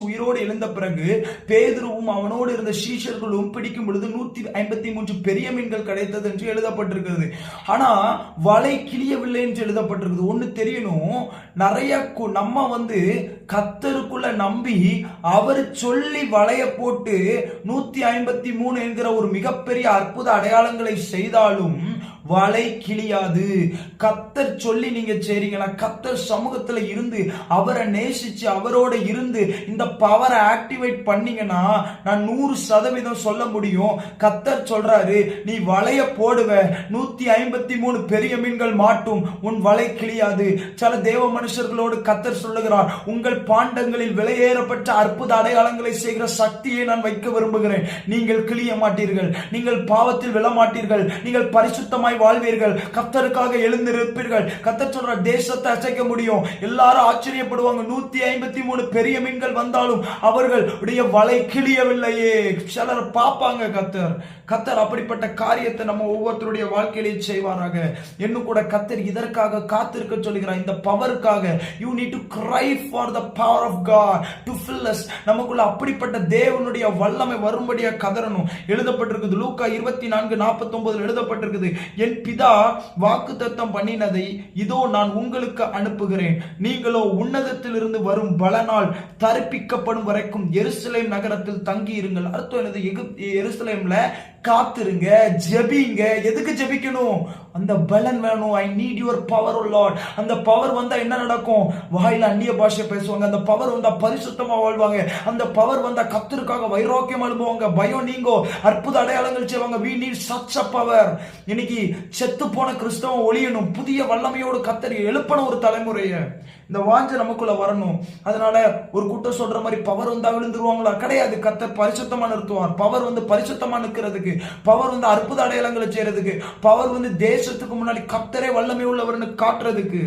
உயிரோடு எழுந்த பிறகு பேதுருவும் அவனோடு இருந்த சீஷர்களும் பிடிக்கும் பொழுது 153 பெரிய மீன்கள் கிடைத்தது என்று எழுதப்பட்டிருக்கிறது. ஆனா வலை கிளியவில்லை என்று எழுதப்பட்டிருக்கிறது. ஒண்ணு தெரியணும், நிறைய நம்ம கர்த்தருக்குள்ள நம்பி அவர் சொல்லி வலைய போட்டு 153 என்கிற ஒரு மிகப்பெரிய அற்புத அடையாளங்களை செய்தாலும் வலை கிளியாது. கர்த்தர் சொல்லி நீங்க செய்றீங்களா? கர்த்தர் சமூகத்துல இருந்து அவரை நேசிச்சு அவரோட இருந்து இந்த பவரை ஆக்டிவேட் பண்ணீங்கன்னா நான் 100% சொல்ல முடியும். கர்த்தர் சொல்றாரு, நீ வலைய போடுவ, 153 பெரிய மீன்கள் மாட்டும், உன் வலை கிளியாது. சில தேவ மனுஷர்களோடு கர்த்தர் சொல்லுகிறார், உங்கள் பாண்டங்களில் விலையேறப்பட்ட அற்புத அடையாளங்களை செய்கிற சக்தியை நான் வைக்க விரும்புகிறேன். நீங்கள் கிளிய மாட்டீர்கள், நீங்கள் பாவத்தில் விழ மாட்டீர்கள், நீங்கள் பரிசுத்தமாய் வாழ்வீர்கள், கர்த்தருக்காக எழுந்திருப்பீர்கள். கர்த்தர் சொல்ற தேசத்தை அசைக்க முடியும். எல்லாரும் ஆச்சரியப்படுவாங்க, 153 பெரிய மீன்கள் வந்தாலும் அவர்களுடைய வலை கிளியவில்லையே. சிலர் பார்ப்பாங்க. கர்த்தர் அப்படிப்பட்ட காரியத்தை நம்ம ஒவ்வொருத்தருடைய வாழ்க்கையிலே செய்வாராக. இன்னும் கூட கர்த்தர் இதற்காக காத்திருக்க சொல்கிறார், இந்த பவருக்காக. you need to cry for the power of God to fill us. நமக்குள்ள அப்படிப்பட்ட தேவனுடைய வல்லமை வரும்படியா கதறணும். எழுதப்பட்டிருக்குது லூக்கா 24:49 எழுதப்பட்டிருக்குது, என் பிதா வாக்குத்தத்தம் பண்ணினதை இதோ நான் உங்களுக்கு அனுப்புகிறேன், நீங்களோ உன்னதத்திலிருந்து வரும் பலனால் தரிப்பிக்கப்படும் வரைக்கும் எருசலேம் நகரத்தில் தங்கி இருங்கள். அர்த்தம் என்னது? எருசலேம்ல காத்திருங்க, ஜெபிங்க. எதுக்கு ஜெபிக்கணும்? அந்த பலன் வேணும். I need your power O lord. அந்த பவர் வந்தா என்ன நடக்கும்? வாயில அந்நிய பாஷை பேசுவாங்க. அந்த பவர் வந்தா பரிசுத்தமா வாழ்வாங்க. அந்த பவர் வந்தா கர்த்தருக்காக வைராக்கியம் அனுபவாங்க, பயம் நீங்கோ, அற்புத அடையாளங்கள் செய்வாங்க. we need such a power. இன்னைக்கு செத்து போன கிறிஸ்தவம் ஒளியணும், புதிய வல்லமையோடு கர்த்தர் எழுப்பணும் ஒரு தலைமுறைய. இந்த வாஞ்சை நமக்குள்ள வரணும். அதனால ஒரு கூட்டம் சொல்ற மாதிரி பவர் வந்தா விழுந்துருவாங்களா? கிடையாது. கர்த்தர் பரிசுத்தமா நிறுத்துவார். பவர் பரிசுத்தமா நிற்கிறதுக்கு, பவர் அற்புத அடையாளங்களை செய்யறதுக்கு, பவர் தேசத்துக்கு முன்னாடி கர்த்தரே வல்லமை உள்ளவர்னு காட்டுறதுக்கு.